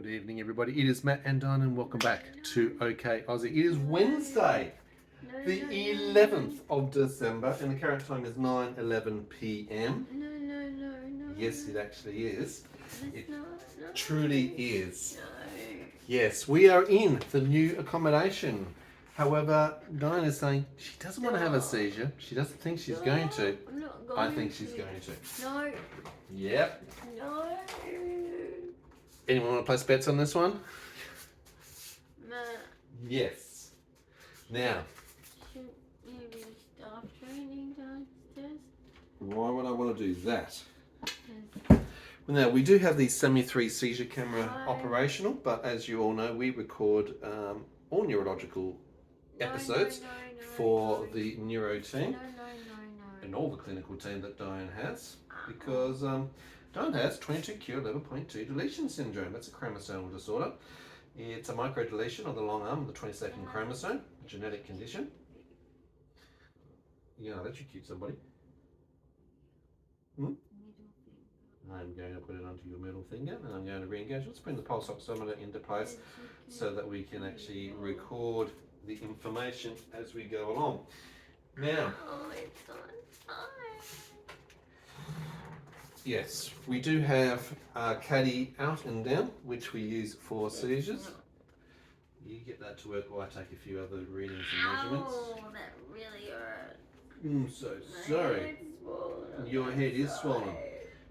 Good evening, everybody. It is Matt and Dyan, and welcome back to OK Aussie. It is Wednesday, the 11th of December, and the current time is 9:11 p.m. No. Yes, it actually is. It No. truly is. No. Yes, we are in the new accommodation. However, Dyan is saying she doesn't want to have a seizure. She doesn't think she's going to. I'm not going I think she's going to. No. Yep. No. Anyone want to place bets on this one? Matt, Yes. Now, shouldn't you be staff training downstairs? why would I want to do that? 'Cause Well, now, we do have the semi-3 seizure camera Right. operational, but as you all know, we record all neurological episodes no, for the neuro team No. and all the clinical team that Dyan has, because Dyan has 22q11.2 deletion syndrome. That's a chromosomal disorder. It's a microdeletion of the long arm of the 22nd chromosome, a genetic condition. You know, electrocute somebody. I'm going to put it onto your middle finger and I'm going to re-engage. Let's bring the pulse oximeter into place so that we can actually record the information as we go along. Now, Oh, it's on time. yes, we do have caddy out and down, which we use for seizures. You get that to work while I take a few other readings and measurements. Oh, that really hurt. I'm so sorry. It's swollen. Your head is swollen.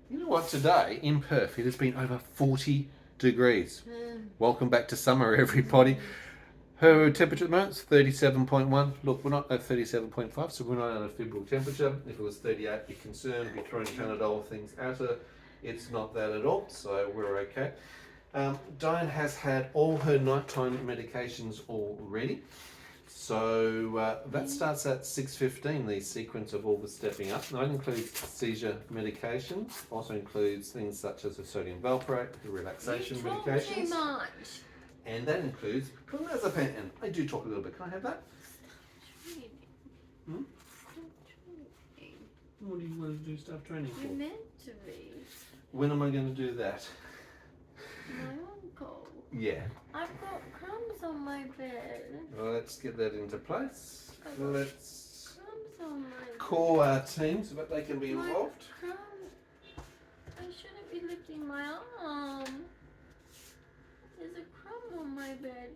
You know what, today in Perth it has been over 40 degrees. Welcome back to summer, everybody. Her temperature at the moment is 37.1. Look, we're not at 37.5, so we're not at a febrile temperature. If it was 38, be concerned, be throwing Panadol things at her. It's not that at all, so we're okay. Dyan has had all her nighttime medications already. So that starts at 6:15, the sequence of all the stepping up. That includes seizure medications, also includes things such as the sodium valproate, the relaxation You talk medications. too much. And that includes clonazepam. I do talk a little bit. Can I have that? Hmm? What do you want to do staff training You're for? meant to be. When am I going to do that? My uncle. Yeah. I've got crumbs on my bed. Well, let's get that into place. Let's Crumbs on my bed. call our team so that they can be involved. Crumbs. I shouldn't be lifting my arm. There's a crumb on my bed.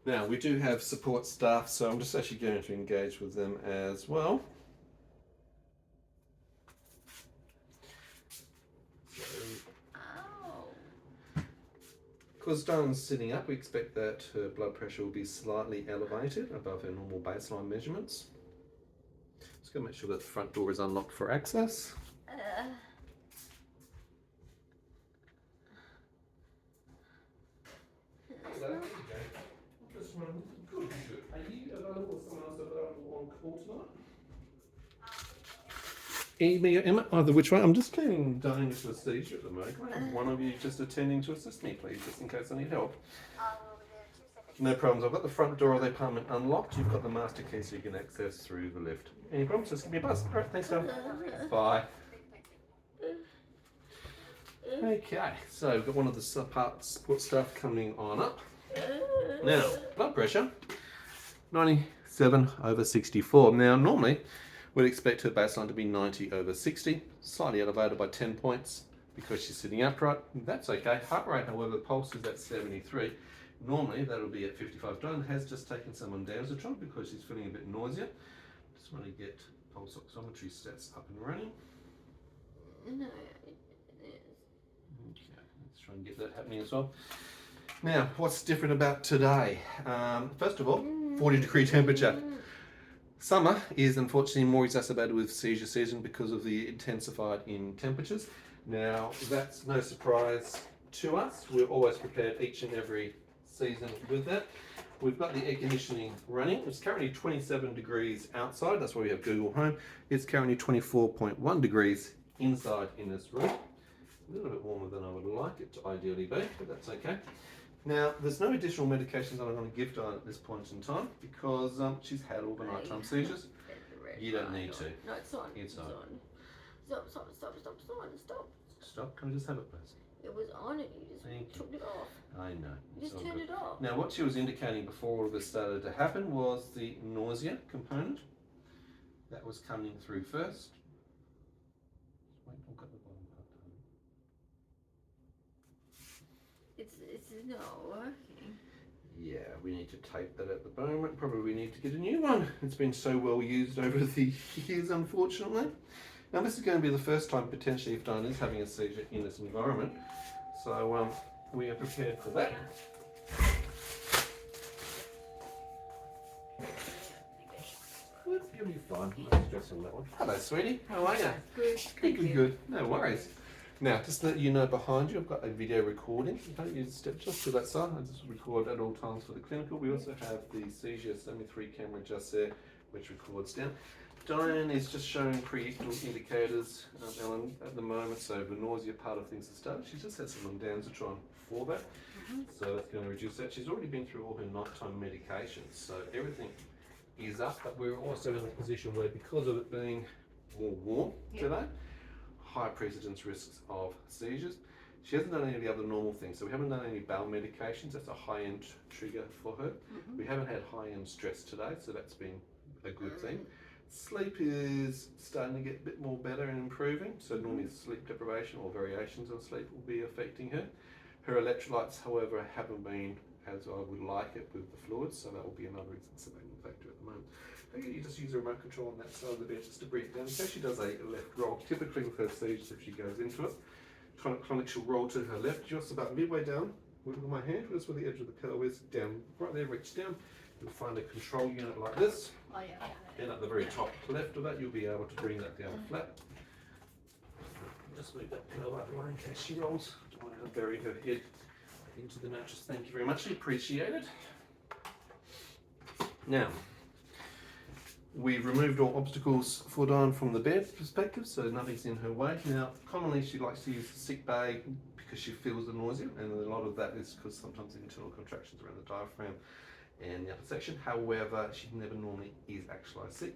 Now, we do have support staff, so I'm just actually going to engage with them as well. Ow. Because Dyan's sitting up, we expect that her blood pressure will be slightly elevated above her normal baseline measurements. Just going to make sure that the front door is unlocked for access. Good. Are you available or someone else available on call tonight? Emma, either which way. I'm just cleaning Dyan into a seizure at the moment. Can I have one of you just attending to assist me, please, just in case I need help? No problems. I've got the front door of the apartment unlocked. You've got the master key so you can access through the lift. Any problems? Just give me a buzz. All right, thanks, Dyan. Bye. Okay, so we've got one of the support staff coming on up. Now, blood pressure, 97/64. Now, normally, we'd expect her baseline to be 90/60, slightly elevated by 10 points because she's sitting upright. That's okay. Heart rate, however, pulse is at 73. Normally, that'll be at 55. Dyan has just taken some ondansetron because she's feeling a bit nausea. Just want to get pulse oximetry stats up and running. No. Okay, let's try and get that happening as well. Now, what's different about today? First of all, 40-degree temperature. Summer is unfortunately more exacerbated with seizure season because of the intensified in temperatures. Now, that's no surprise to us. We're always prepared each and every season with that. We've got the air conditioning running. It's currently 27 degrees outside. That's why we have Google Home. It's currently 24.1 degrees inside in this room. A little bit warmer than I would like it to ideally be, but that's okay. Now, there's no additional medications that I'm going to give Dyan at this point in time because she's had all the nighttime seizures. You don't need to. No, it's on. It's on. Stop. Stop. Can I just have it, please? It was on it. You Thank just took it off. I know. You It's just all turned good. it off. Now, what she was indicating before all of this started to happen was the nausea component. That was coming through first. Wait, I've got the bottom part done. It's not working. Yeah, we need to tape that at the moment. Probably need to get a new one. It's been so well used over the years, unfortunately. Now, this is going to be the first time potentially if Dyan is having a seizure in this environment. So we are prepared for that. You'll be fine. No stress on that one. Hello, sweetie. How are you? Good. Good. No worries. Now, just to let you know, behind you, I've got a video recording. Don't you step just to that side. I just record at all times for the clinical. We also have the seizure 73 camera just there, which records down. Dyan is just showing pre-ictal indicators, Ellen, at the moment. So the nausea part of things has started. She's just had some Ondansetron for that. So that's going to reduce that. She's already been through all her nighttime medications. So everything is up, but we're also in a position where, because of it being more warm today, high precedence risks of seizures. She hasn't done any of the other normal things, so we haven't done any bowel medications. That's a high-end trigger for her. We haven't had high-end stress today, so that's been a good thing. Sleep is starting to get a bit more better and improving, so normally sleep deprivation or variations on sleep will be affecting her. Her electrolytes, however, haven't been as I would like it with the fluids, so that will be another exacerbating factor at the moment. Okay, you just use a remote control on that side of the bed just to breathe down. In case she does a left roll, typically with her seizures, if she goes into it, Clonic she'll roll to her left, just about midway down, with my hand, that's where the edge of the pillow is, down, right there, reach down. You'll find a control unit like this. Oh yeah. Then at the very top left of that, you'll be able to bring that down flat. Just move that pillow out of the way in case she rolls. Don't want her to bury her head into the mattress. Thank you very much, appreciate it. Now, we've removed all obstacles for Dyan from the bed perspective, so nothing's in her way. Now, commonly she likes to use the sick bay because she feels the nausea, and a lot of that is because sometimes the internal contractions around the diaphragm and the upper section. However, she never normally is actually sick,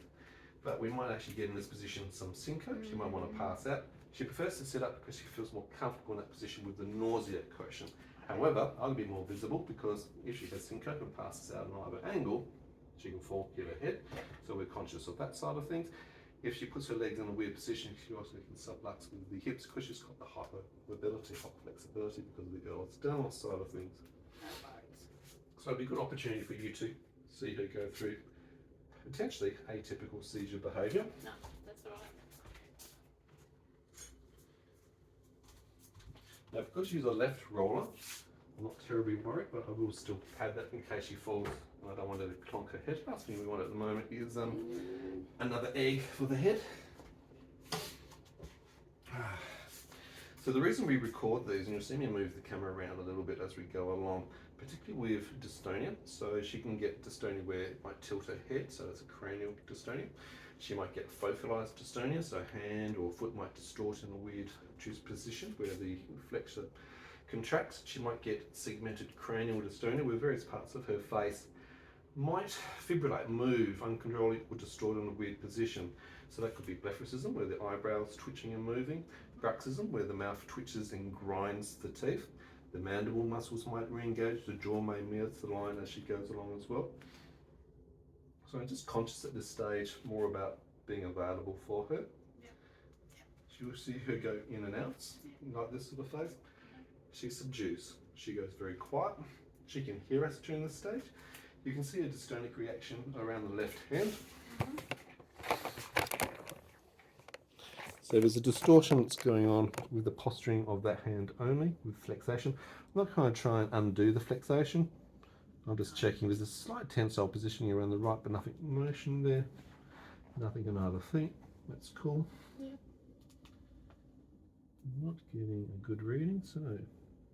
but we might actually get in this position some syncope. She might want to pass out. She prefers to sit up because she feels more comfortable in that position with the nausea quotient. However, I'll be more visible because if she has syncope and passes out on either angle, she can fall, hit her head. So we're conscious of that side of things. If she puts her legs in a weird position, she also can sublux with the hips because she's got the hypermobility, flexibility because of the external side of things. So it'd be a good opportunity for you to see her go through potentially atypical seizure behaviour. No, that's all right. Now, because she's a left roller, I'm not terribly worried, but I will still pad that in case she falls. And I don't want her to clonk her head. Last thing we want at the moment is another egg for the head. So the reason we record these, and you'll see me move the camera around a little bit as we go along, particularly with dystonia. So she can get dystonia where it might tilt her head, so it's a cranial dystonia. She might get focalized dystonia, so hand or foot might distort in a weird obtuse position where the flexor contracts. She might get segmented cranial dystonia where various parts of her face might fibrillate, move uncontrollably or distort in a weird position. So that could be blepharism, where the eyebrows twitching and moving, bruxism, where the mouth twitches and grinds the teeth. The mandible muscles might re-engage, the jaw may mirth the line as she goes along as well. So I'm just conscious at this stage more about being available for her. You'll see her go in and out, like this sort of face. She subdues. She goes very quiet. She can hear us during this stage. You can see a dystonic reaction around the left hand. So there's a distortion that's going on with the posturing of that hand only, with flexation. I'm not going to try and undo the flexation. I'm just checking there's a slight tensile positioning around the right, but nothing motion there. Nothing on either feet. That's cool. Yeah. I'm not getting a good reading, so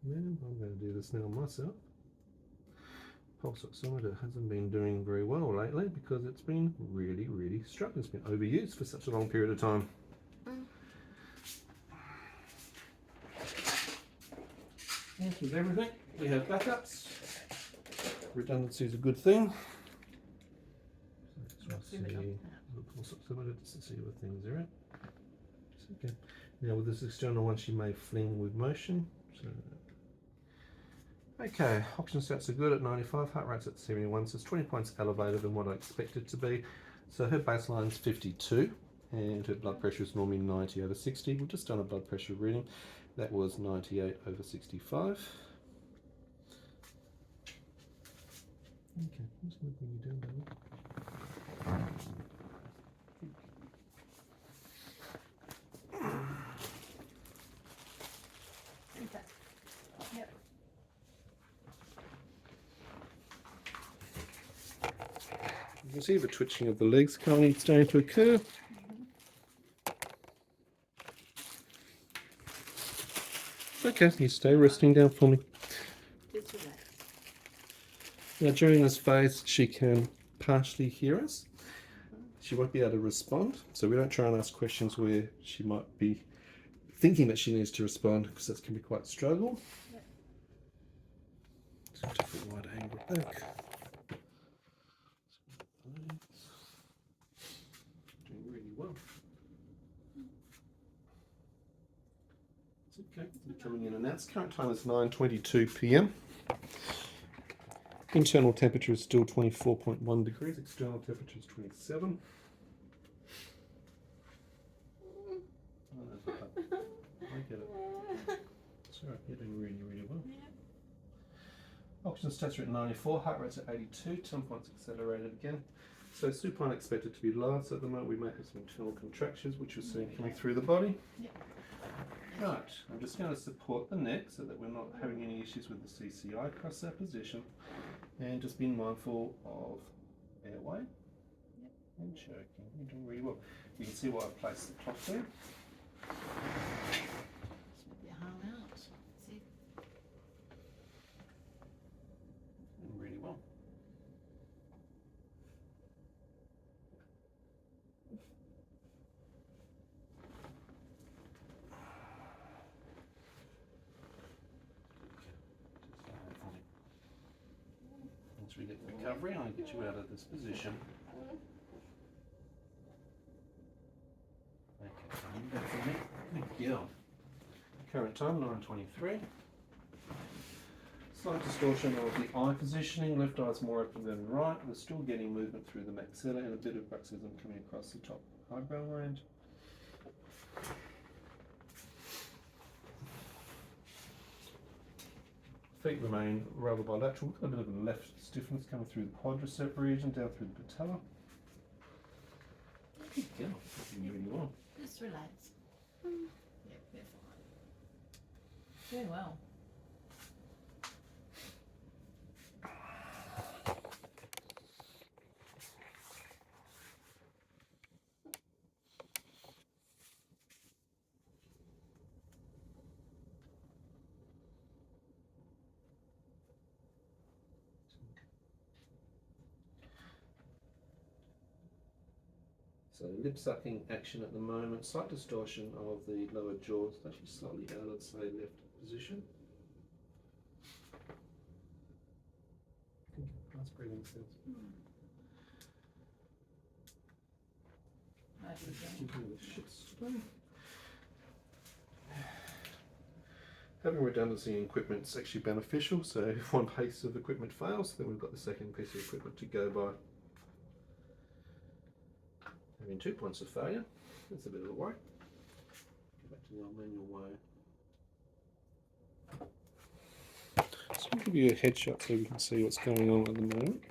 yeah, I'm going to do this now myself. Pulse oximeter hasn't been doing very well lately because it's been really struggling. It's been overused for such a long period of time. As with everything, we have backups. Redundancy is a good thing. So let's see the pulse oximeter just to see where things are at. Okay. Now with this external one, she may fling with motion. So, okay, oxygen stats are good at 95, heart rate's at 71, so it's 20 points elevated than what I expected to be. So her baseline's 52 and her blood pressure is normally 90/60. We've just done a blood pressure reading. That was 98/65. Okay, I'm just going to bring you down, baby. Okay. Yep. You can see the twitching of the legs currently starting to occur. Okay, you stay resting down for me. Just relax. Now during this phase she can partially hear us. She won't be able to respond, so we don't try and ask questions where she might be thinking that she needs to respond, because that can be quite a struggle. Yep. Just take a wide angle back. Doing really well. It's okay. They're coming in and out. Current time is 9:22 p.m. Internal temperature is still 24.1 degrees. External temperature is 27. I get it. It's alright, you're doing really, really well. Yep. Oxygen stats are at 94, heart rate's at 82, 10 points accelerated again. So supine expected to be lower, so at the moment we may have some internal contractions, which you're seeing coming through the body. Yep. Right, I'm just going to support the neck so that we're not having any issues with the CCI across that position. And just being mindful of airway. Yep. And choking. You're doing really well. You can see why I placed the top there. Just with your arm out. See? Doing really well. Once we get recovery, I'll get you out of this position. Okay, you go for me. Good girl. Current time 9:23. Slight distortion of the eye positioning. Left eye's more open than right. We're still getting movement through the maxilla and a bit of bruxism coming across the top eyebrow range. Feet remain rather bilateral. We've got a bit of a left stiffness coming through the quadricep region, down through the patella. Good girl. Doing really well. Just relax. Yep, they're fine. Doing well. So lip sucking action at the moment, slight distortion of the lower jaw, it's actually slightly out of, say, left position. Nice breathing sense. Having redundancy in equipment is actually beneficial, so if one piece of equipment fails, then we've got the second piece of equipment to go by. Having 2 points of failure, that's a bit of a worry. Go back to the old manual way. So I'll give you a headshot so we can see what's going on at the moment.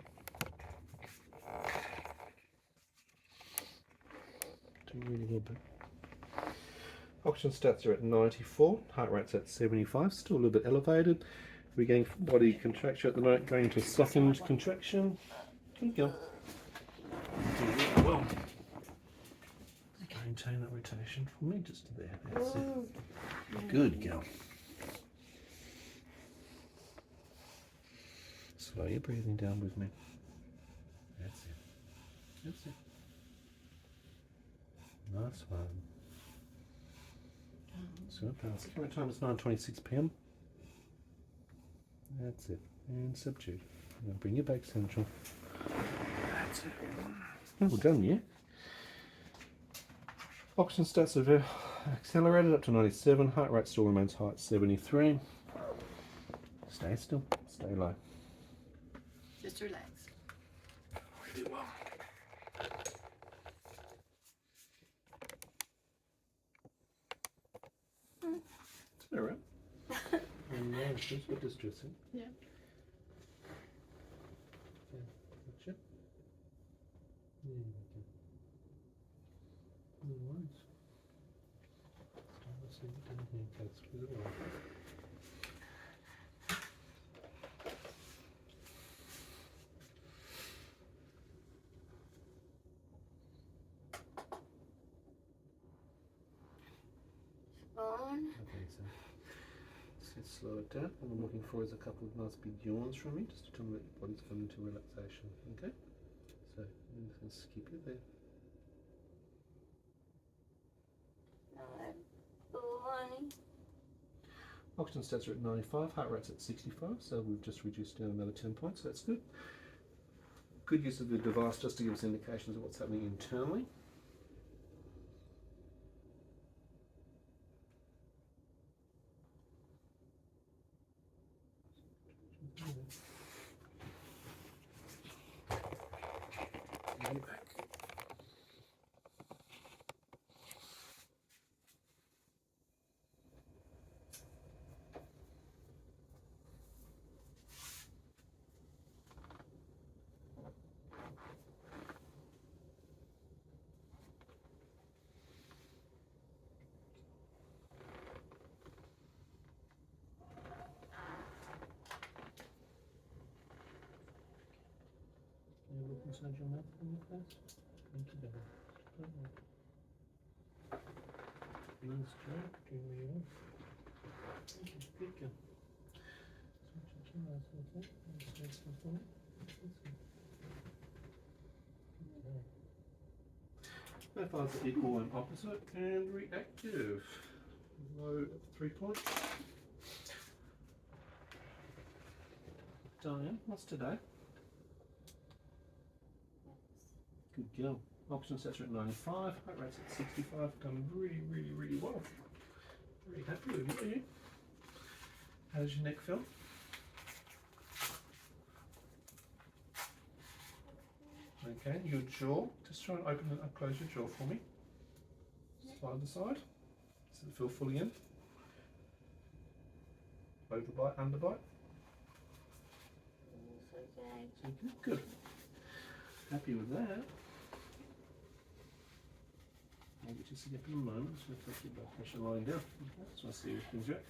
Doing really well, babe. Oxygen stats are at 94, heart rate's at 75, still a little bit elevated. We're getting body contraction at the moment, going into softened contraction. Good girl. Doing really well. Maintain that rotation for me, just there. That's it. Good girl. Slow your breathing down with me. That's it. That's it. Nice one. So pass. Current time is 9:26 p.m. That's it. And subdued. Now bring you back central. That's it. Well done, yeah. Oxygen stats are Accelerated up to 97. Heart rate still remains high at 73. Stay still. Stay low. Just relax. Really well. It's very right. And now it's just a bit distressing. Yeah. Okay, gotcha. There we go. No worries. Let's see what down here takes for the right. On. Okay, so let's slow it down. What I'm looking for is a couple of nice big yawns from you, just to tell me that your body's coming into relaxation. Okay? So I'm just going to skip you there. Oxygen stats are at 95, heart rate's at 65, so we've just reduced down another 10 points, so that's good. Good use of the device just to give us indications of what's happening internally. Back. Can you look inside your mouth for me, please? Come together. Nice job. Doing really well. Good girl. Switch your eyes a bit. Nice and for me. Profiles are equal and opposite and reactive. Low 3 points. Dyan, what's today? Good girl. Oxygen stats are at 95, heart rate's at 65, done really well. Very happy with you. How does your neck feel? Okay, your jaw, just try and open and close your jaw for me. Side to side. Does it feel fully in? Overbite, underbite? It's okay. Good. Happy with that. Maybe just a couple of moments. We'll take your blood pressure lying down. Okay, so I see everything's right.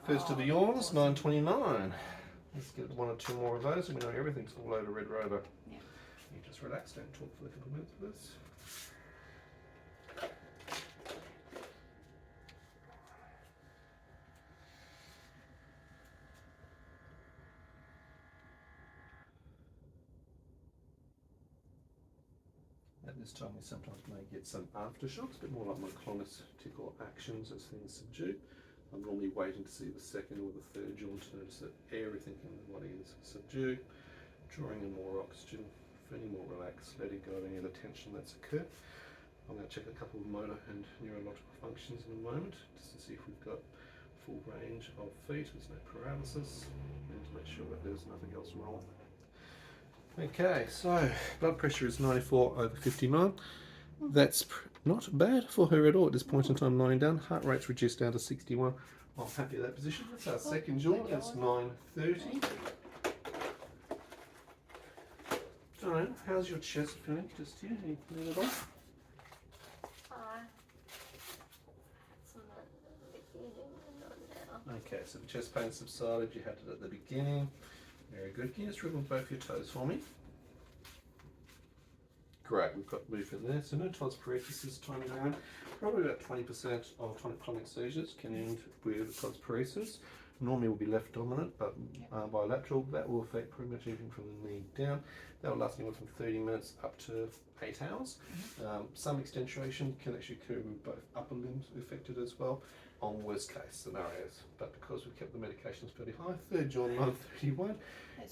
First of the yawns, 929. Let's get one or two more of those, and we know everything's all over Red Rover. Yeah. You just relax, don't talk for a couple of minutes, please. At this time we sometimes may get some aftershocks, but more like my clonic actions as things subdue. I'm normally waiting to see the second or the third yawn to notice that everything in the body is subdued, drawing in more oxygen, feeling more relaxed, letting go of any of the tension that's occurred. I'm going to check a couple of motor and neurological functions in a moment, just to see if we've got full range of feet, there's no paralysis, and to make sure that there's nothing else wrong. Okay, so blood pressure is 94/59. That's not bad for her at all at this point in time lying down. Heart rate's reduced down to 61. I'm happy with that position. That's our second yawn. That's 9:30. Dyan, how's your chest feeling? Just here? Any pain at all? Okay, so the chest pain subsided. You had it at the beginning. Very good. Can you just wriggle both your toes for me? Great, we've got movement there. So no paresis this time around. Probably about 20% of tonic seizures can end with paresis. Normally will be left dominant, but bilateral, that will affect pretty much everything from the knee down. That will last anywhere from 30 minutes up to 8 hours. Some extension can actually occur with both upper limbs affected as well on worst case scenarios. But because we've kept the medications fairly high, third yawn 9:31.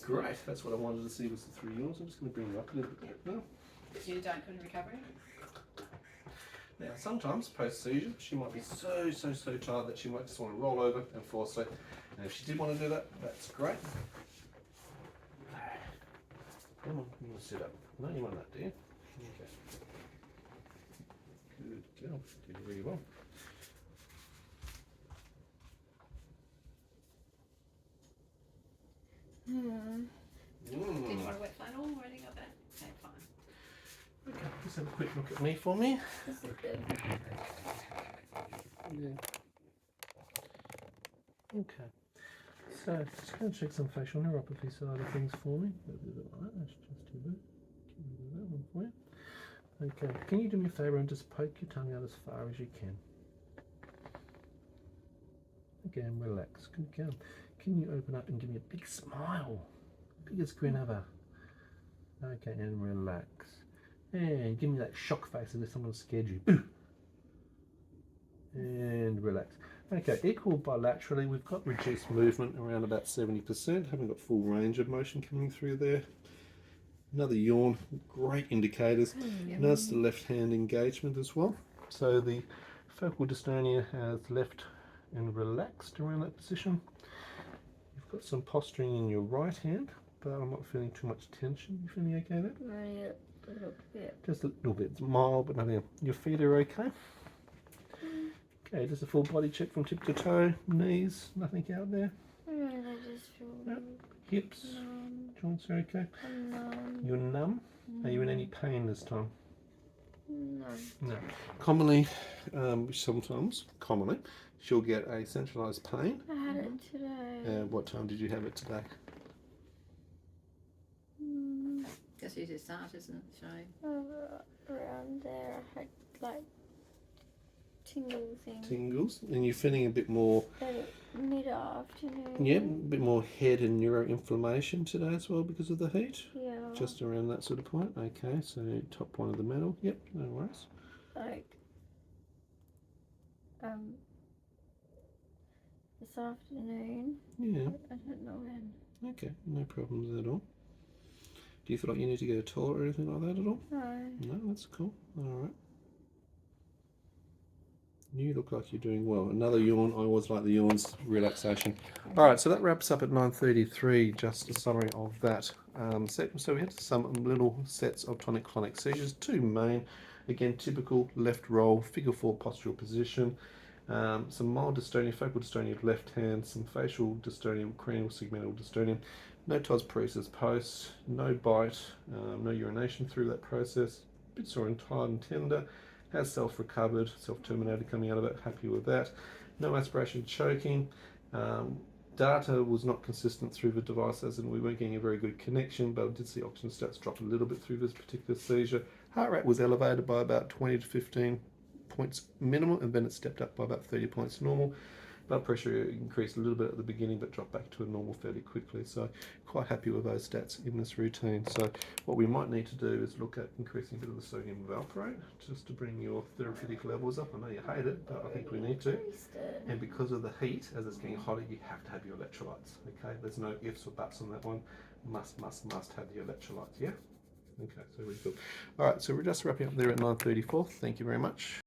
Great, that's what I wanted to see was the 3 yawns. I'm just going to bring you up a little bit now. You don't couldn't recover? Now, sometimes post-seizure, she might be so tired that she might just want to roll over and fall asleep. And if she did want to do that, that's great. Come on, you want to sit up. No, you want that, do you? Okay. Good girl. Did really well. Did you want a wet flannel or anything like that? Okay, fine. Okay, just have a quick look at me for me. This is good. Yeah. Okay. So, just going to check some facial neuropathy side of things for me. Let's do that like that. Let's just do that. Get rid of that one for you. Okay. Can you do me a favour and just poke your tongue out as far as you can? Again, relax. Good girl. Can you open up and give me a big smile? Biggest grin ever. Okay, and relax. And give me that shock face as if someone scared you. Boo! And relax. Okay, equal bilaterally. We've got reduced movement around about 70%. Haven't got full range of motion coming through there. Another yawn. Great indicators. Notice the left hand engagement as well. So the focal dystonia has left and relaxed around that position. You've got some posturing in your right hand, but I'm not feeling too much tension. You feeling okay there? Yeah, a little bit. Just a little bit. It's mild, but nothing. Your feet are okay? Okay, just a full body check from tip to toe. Knees, nothing out there. I just feel Nope. Hips, numb. joints are okay. I'm numb. You're numb? Are you in any pain this time? No. No. Commonly, commonly, she'll get a centralised pain. I had it today. What time did you have it today? That's usually start, isn't it? Showing. Around there, I had like tingle things. Tingles. And you're feeling a bit more, Mid-afternoon. yeah, a bit more head and neuroinflammation today as well because of the heat? Yeah. Just around that sort of point. Okay, so top point of the medal. Yep, no worries. Like, this afternoon. Yeah, I don't know when. okay, no problems at all. Do you feel like you need to go to the toilet or anything like that at all? No. No, that's cool. Alright. You look like you're doing well. Another yawn. I always like the yawns. Relaxation. Alright, so that wraps up at 9:33. Just a summary of that set. So we had some little sets of tonic clonic seizures. Two main. Again, typical left roll, figure 4 postural position. Some mild dystonia, focal dystonia of left hand. Some facial dystonia, cranial segmental dystonia. No TOS precis post, no bite, no urination through that process. Bit sore and tired and tender. Has self-recovered, self-terminated coming out of it. Happy with that. No aspiration choking. Data was not consistent through the devices and we weren't getting a very good connection, but I did see oxygen stats drop a little bit through this particular seizure. Heart rate was elevated by about 20 to 15 points minimal, and then it stepped up by about 30 points normal. Blood pressure increased a little bit at the beginning but dropped back to a normal fairly quickly, so quite happy with those stats in this routine. So what we might need to do is look at increasing a bit of the sodium valproate just to bring your therapeutic levels up. I know you hate it, but I think we need to. And because of the heat, as it's getting hotter, you have to have your electrolytes, okay? There's no ifs or buts on that one. Must have the electrolytes, yeah? Okay, so really cool. All right, so we're just wrapping up there at 9:34. Thank you very much.